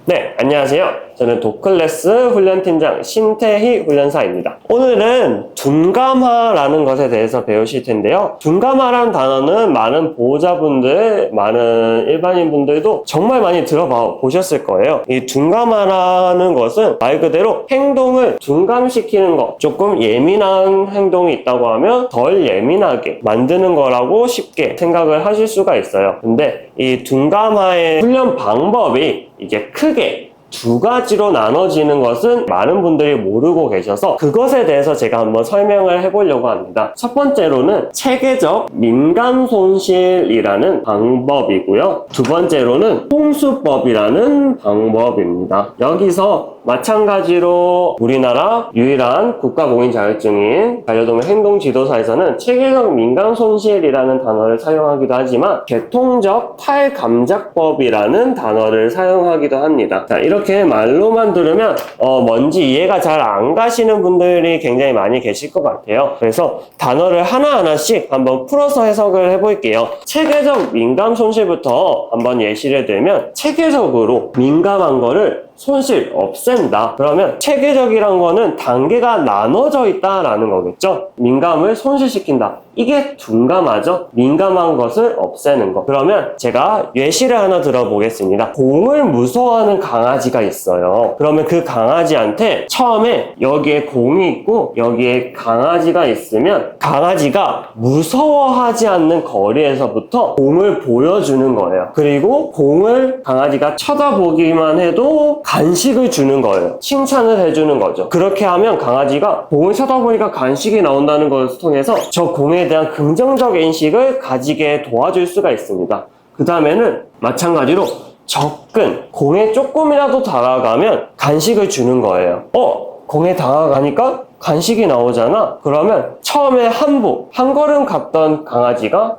네, 안녕하세요. 저는 도클래스 훈련팀장 신태희 훈련사입니다. 오늘은 둔감화라는 것에 대해서 배우실 텐데요. 둔감화라는 단어는 많은 보호자분들, 많은 일반인분들도 정말 많이 들어보셨을 거예요. 이 둔감화라는 것은 말 그대로 행동을 둔감시키는 것, 조금 예민한 행동이 있다고 하면 덜 예민하게 만드는 거라고 쉽게 생각을 하실 수가 있어요. 근데 이 둔감화의 훈련 방법이 이게 크게 두 가지로 나눠지는 것은 많은 분들이 모르고 계셔서 그것에 대해서 제가 한번 설명을 해보려고 합니다. 첫 번째로는 체계적 민감 손실이라는 방법이고요. 두 번째로는 홍수법이라는 방법입니다. 여기서 마찬가지로 우리나라 유일한 국가공인 자격증인 반려동물 행동지도사에서는 체계적 민감 손실이라는 단어를 사용하기도 하지만 계통적 탈감작법이라는 단어를 사용하기도 합니다. 자, 이렇게 말로만 들으면 뭔지 이해가 잘 안 가시는 분들이 굉장히 많이 계실 것 같아요. 그래서 단어를 하나하나씩 한번 풀어서 해석을 해볼게요. 체계적 민감 손실부터 한번 예시를 들면 체계적으로 민감한 거를 손실 없앤다. 그러면 체계적이란 거는 단계가 나눠져 있다라는 거겠죠. 민감을 손실시킨다. 이게 둔감하죠. 민감한 것을 없애는 거. 그러면 제가 예시를 하나 들어보겠습니다. 공을 무서워하는 강아지가 있어요. 그러면 그 강아지한테 처음에 여기에 공이 있고 여기에 강아지가 있으면 강아지가 무서워하지 않는 거리에서부터 공을 보여주는 거예요. 그리고 공을 강아지가 쳐다보기만 해도 간식을 주는 거예요. 칭찬을 해주는 거죠. 그렇게 하면 강아지가 공을 쳐다보니까 간식이 나온다는 것을 통해서 저 공에 대한 긍정적 인식을 가지게 도와줄 수가 있습니다. 그 다음에는 마찬가지로 접근, 공에 조금이라도 다가가면 간식을 주는 거예요. 공에 다가가니까 간식이 나오잖아. 그러면 처음에 한 걸음 갔던 강아지가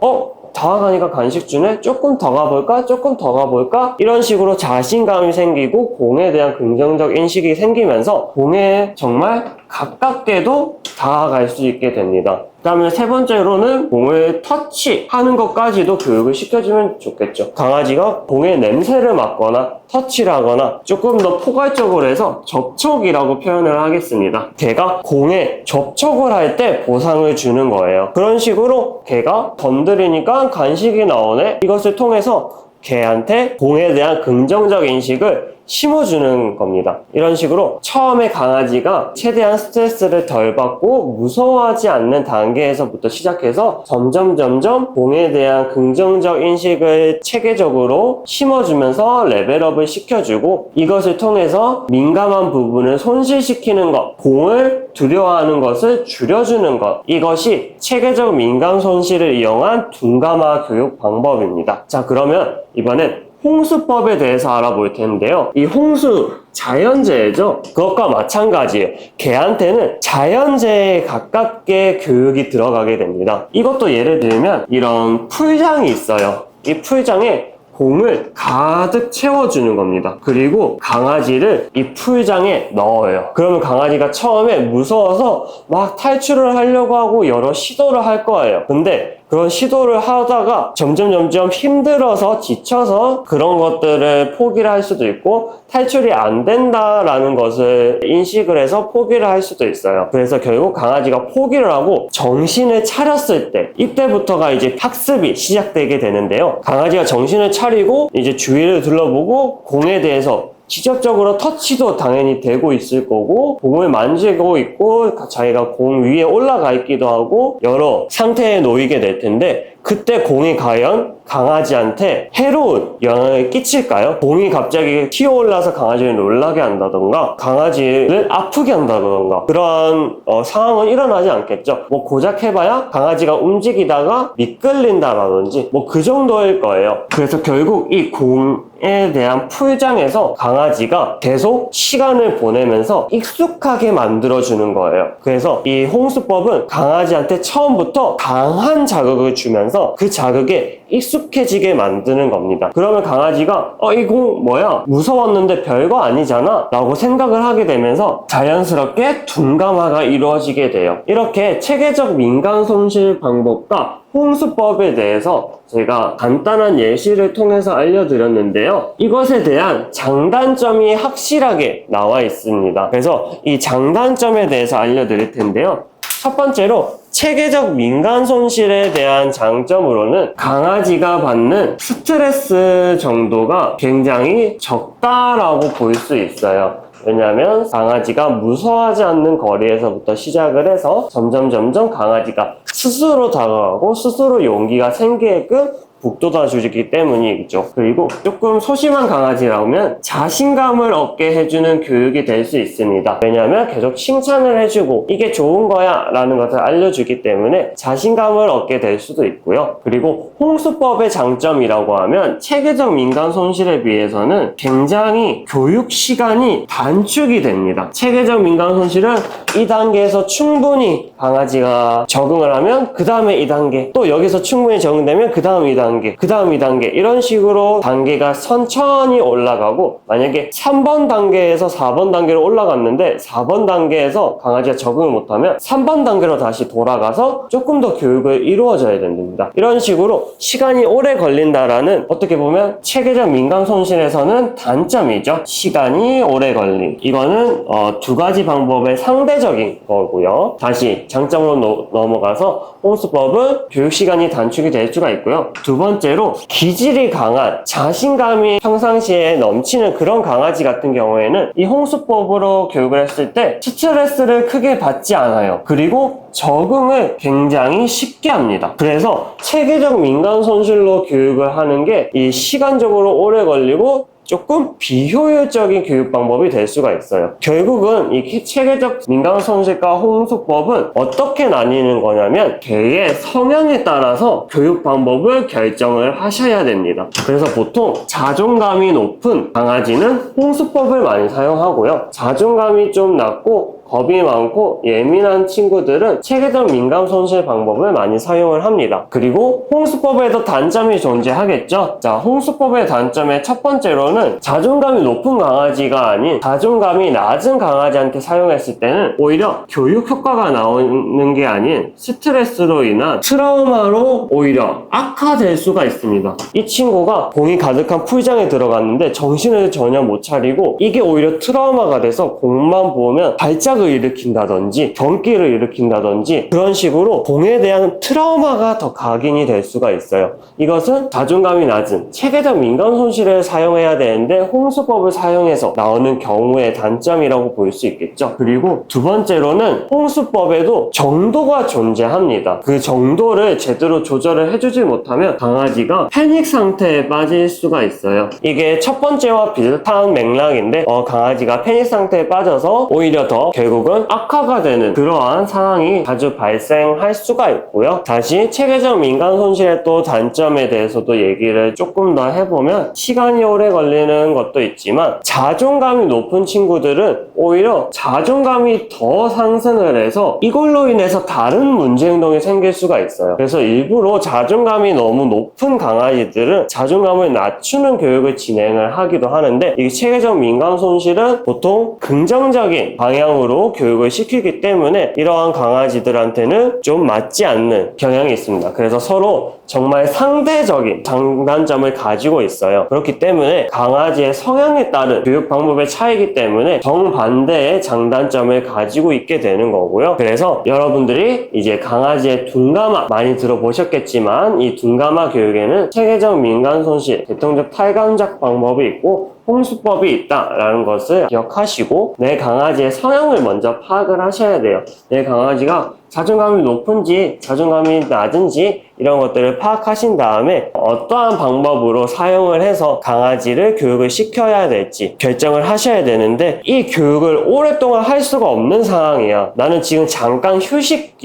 다가가니까 간식 주네? 조금 더 가볼까? 조금 더 가볼까? 이런 식으로 자신감이 생기고 공에 대한 긍정적 인식이 생기면서 공에 정말 가깝게도 다가갈 수 있게 됩니다. 그 다음에 세 번째로는 공을 터치하는 것까지도 교육을 시켜주면 좋겠죠. 강아지가 공의 냄새를 맡거나 터치를 하거나 조금 더 포괄적으로 해서 접촉이라고 표현을 하겠습니다. 걔가 공에 접촉을 할 때 보상을 주는 거예요. 그런 식으로 걔가 건드리니까 간식이 나오네? 이것을 통해서 걔한테 공에 대한 긍정적 인식을 심어주는 겁니다. 이런 식으로 처음에 강아지가 최대한 스트레스를 덜 받고 무서워하지 않는 단계에서부터 시작해서 점점 공에 대한 긍정적 인식을 체계적으로 심어주면서 레벨업을 시켜주고 이것을 통해서 민감한 부분을 손실시키는 것, 공을 두려워하는 것을 줄여주는 것, 이것이 체계적 민감 손실을 이용한 둔감화 교육 방법입니다. 자, 그러면 이번엔 홍수법에 대해서 알아볼 텐데요. 이 홍수 자연재해죠. 그것과 마찬가지예요. 걔한테는 자연재해에 가깝게 교육이 들어가게 됩니다. 이것도 예를 들면 이런 풀장이 있어요. 이 풀장에 공을 가득 채워주는 겁니다. 그리고 강아지를 이 풀장에 넣어요. 그러면 강아지가 처음에 무서워서 막 탈출을 하려고 하고 여러 시도를 할 거예요. 근데 그런 시도를 하다가 점점 힘들어서 지쳐서 그런 것들을 포기를 할 수도 있고 탈출이 안 된다라는 것을 인식을 해서 포기를 할 수도 있어요. 그래서 결국 강아지가 포기를 하고 정신을 차렸을 때 이때부터가 이제 학습이 시작되게 되는데요. 강아지가 정신을 차리고 이제 주위를 둘러보고 공에 대해서 직접적으로 터치도 당연히 되고 있을 거고 공을 만지고 있고 자기가 공 위에 올라가 있기도 하고 여러 상태에 놓이게 될 텐데 그때 공이 과연 강아지한테 해로운 영향을 끼칠까요? 공이 갑자기 튀어올라서 강아지를 놀라게 한다던가 강아지를 아프게 한다던가 그런 상황은 일어나지 않겠죠. 뭐 고작 해봐야 강아지가 움직이다가 미끌린다라든지 뭐 그 정도일 거예요. 그래서 결국 이 공에 대한 풀장에서 강아지가 계속 시간을 보내면서 익숙하게 만들어주는 거예요. 그래서 이 홍수법은 강아지한테 처음부터 강한 자극을 주면서 그 자극에 익숙해지게 만드는 겁니다. 그러면 강아지가 이 공 뭐야? 무서웠는데 별거 아니잖아? 라고 생각을 하게 되면서 자연스럽게 둔감화가 이루어지게 돼요. 이렇게 체계적 민감 손실 방법과 홍수법에 대해서 제가 간단한 예시를 통해서 알려드렸는데요. 이것에 대한 장단점이 확실하게 나와 있습니다. 그래서 이 장단점에 대해서 알려드릴 텐데요. 첫 번째로 체계적 민간 손실에 대한 장점으로는 강아지가 받는 스트레스 정도가 굉장히 적다라고 볼 수 있어요. 왜냐하면 강아지가 무서워하지 않는 거리에서부터 시작을 해서 점점 강아지가 스스로 다가가고 스스로 용기가 생기게끔 북돋아 주기 때문이겠죠. 그리고 조금 소심한 강아지라면 자신감을 얻게 해주는 교육이 될 수 있습니다. 왜냐하면 계속 칭찬을 해주고 이게 좋은 거야 라는 것을 알려주기 때문에 자신감을 얻게 될 수도 있고요. 그리고 홍수법의 장점이라고 하면 체계적 민간 손실에 비해서는 굉장히 교육 시간이 단축이 됩니다. 체계적 민간 손실은 2단계에서 충분히 강아지가 적응을 하면 그 다음에 2단계, 또 여기서 충분히 적응되면 그 다음 2단계, 그 다음 2단계, 이런 식으로 단계가 천천히 올라가고, 만약에 3번 단계에서 4번 단계로 올라갔는데 4번 단계에서 강아지가 적응을 못하면 3번 단계로 다시 돌아가서 조금 더 교육을 이루어져야 됩니다. 이런 식으로 시간이 오래 걸린다라는, 어떻게 보면 체계적 민간 손실에서는 단점이죠. 시간이 오래 걸림. 이거는 두 가지 방법의 상대적인 거고요. 다시 장점으로 넘어가서 홍수법은 교육 시간이 단축이 될 수가 있고요. 두 번째로 기질이 강한, 자신감이 평상시에 넘치는 그런 강아지 같은 경우에는 이 홍수법으로 교육을 했을 때 스트레스를 크게 받지 않아요. 그리고 적응을 굉장히 쉽게 합니다. 그래서 체계적 민간 손실로 교육을 하는 게 이 시간적으로 오래 걸리고 조금 비효율적인 교육 방법이 될 수가 있어요. 결국은 이 체계적 민간 손실과 홍수법은 어떻게 나뉘는 거냐면 개의 성향에 따라서 교육 방법을 결정을 하셔야 됩니다. 그래서 보통 자존감이 높은 강아지는 홍수법을 많이 사용하고요. 자존감이 좀 낮고 겁이 많고 예민한 친구들은 체계적 민간 손실 방법을 많이 사용을 합니다. 그리고 홍수법에도 단점이 존재하겠죠. 자, 홍수법의 단점의 첫 번째로는 자존감이 높은 강아지가 아닌 자존감이 낮은 강아지한테 사용했을 때는 오히려 교육 효과가 나오는 게 아닌 스트레스로 인한 트라우마로 오히려 악화될 수가 있습니다. 이 친구가 공이 가득한 풀장에 들어갔는데 정신을 전혀 못 차리고 이게 오히려 트라우마가 돼서 공만 보면 발작을 일으킨다든지 경기를 일으킨다든지 그런 식으로 공에 대한 트라우마가 더 각인이 될 수가 있어요. 이것은 자존감이 낮은 체계적 민간 손실을 사용해야 되는데 홍수법을 사용해서 나오는 경우의 단점이라고 볼 수 있겠죠. 그리고 두 번째로는 홍수법에도 정도가 존재합니다. 그 정도를 제대로 조절을 해주지 못하면 강아지가 패닉 상태에 빠질 수가 있어요. 이게 첫 번째와 비슷한 맥락인데 강아지가 패닉 상태에 빠져서 오히려 더 결국은 악화가 되는 그러한 상황이 자주 발생할 수가 있고요. 다시 체계적 민간 손실의 또 단점에 대해서도 얘기를 조금 더 해보면 시간이 오래 걸리는 것도 있지만 자존감이 높은 친구들은 오히려 자존감이 더 상승을 해서 이걸로 인해서 다른 문제 행동이 생길 수가 있어요. 그래서 일부러 자존감이 너무 높은 강아지들은 자존감을 낮추는 교육을 진행을 하기도 하는데 이 체계적 민간 손실은 보통 긍정적인 방향으로 교육을 시키기 때문에 이러한 강아지들한테는 좀 맞지 않는 경향이 있습니다. 그래서 서로 정말 상대적인 장단점을 가지고 있어요. 그렇기 때문에 강아지의 성향에 따른 교육 방법의 차이기 때문에 정반대의 장단점을 가지고 있게 되는 거고요. 그래서 여러분들이 이제 강아지의 둔감화 많이 들어보셨겠지만 이 둔감화 교육에는 체계적 민간 손실, 대통적 탈감작 방법이 있고 홍수법이 있다라는 것을 기억하시고 내 강아지의 성향을 먼저 파악을 하셔야 돼요. 내 강아지가 자존감이 높은지 자존감이 낮은지 이런 것들을 파악하신 다음에 어떠한 방법으로 사용을 해서 강아지를 교육을 시켜야 될지 결정을 하셔야 되는데 이 교육을 오랫동안 할 수가 없는 상황이야. 나는 지금 잠깐 휴직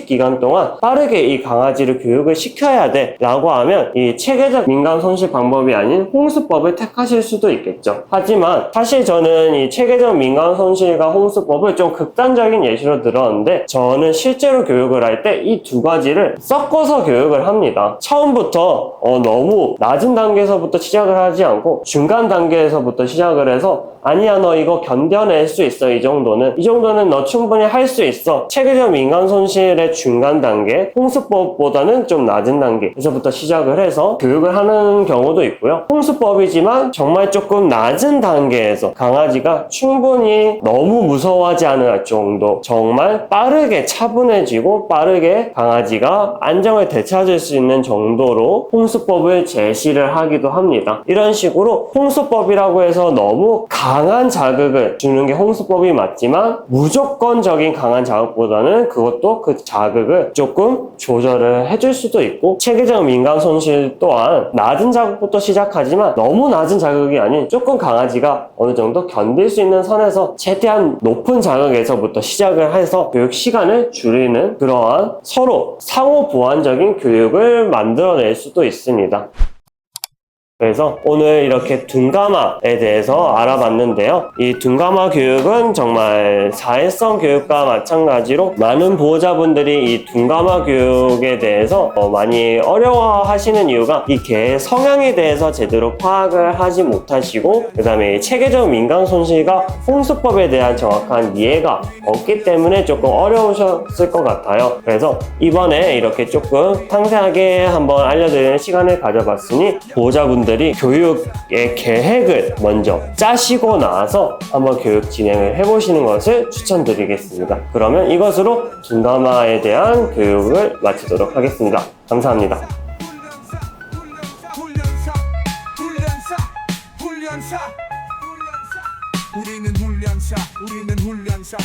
기간 동안 빠르게 이 강아지를 교육을 시켜야 돼 라고 하면 이 체계적 민간 손실 방법이 아닌 홍수법을 택하실 수도 있겠죠. 하지만 사실 저는 이 체계적 민간 손실과 홍수법을 좀 극단적인 예시로 들었는데 저는 실제로 교육을 할 때 이 두 가지를 섞어서 교육을 합니다. 처음부터 너무 낮은 단계에서부터 시작을 하지 않고 중간 단계에서부터 시작을 해서 아니야 너 이거 견뎌낼 수 있어 이 정도는 너 충분히 할 수 있어. 체계적 민간 손실의 중간 단계, 홍수법보다는 좀 낮은 단계에서부터 시작을 해서 교육을 하는 경우도 있고요. 홍수법이지만 정말 조금 낮은 단계에서 강아지가 충분히 너무 무서워하지 않을 정도, 정말 빠르게 차분해지고 빠르게 강아지가 안정을 되찾을 수 있는 정도로 홍수법을 제시를 하기도 합니다. 이런 식으로 홍수법이라고 해서 너무 강한 자극을 주는 게 홍수법이 맞지만 무조건적인 강한 자극보다는 그것도 그 자극을 조금 조절을 해줄 수도 있고, 체계적 민간 손실 또한 낮은 자극부터 시작하지만 너무 낮은 자극이 아닌 조금 강아지가 어느 정도 견딜 수 있는 선에서 최대한 높은 자극에서부터 시작을 해서 교육 시간을 줄이는 그러한 서로 상호 보완적인 교육을 만들어낼 수도 있습니다. 그래서 오늘 이렇게 둔감화에 대해서 알아봤는데요. 이 둔감화 교육은 정말 사회성 교육과 마찬가지로 많은 보호자분들이 이 둔감화 교육에 대해서 많이 어려워하시는 이유가 이 개의 성향에 대해서 제대로 파악을 하지 못하시고, 그 다음에 체계적 민간 손실과 홍수법에 대한 정확한 이해가 없기 때문에 조금 어려우셨을 것 같아요. 그래서 이번에 이렇게 조금 상세하게 한번 알려드리는 시간을 가져봤으니 보호자분들 교육의 계획을 먼저 짜시고 나서 한번 교육 진행을 해보시는 것을 추천드리겠습니다. 그러면 이것으로 둔감화에 대한 교육을 마치도록 하겠습니다. 감사합니다. 우리는 훈련사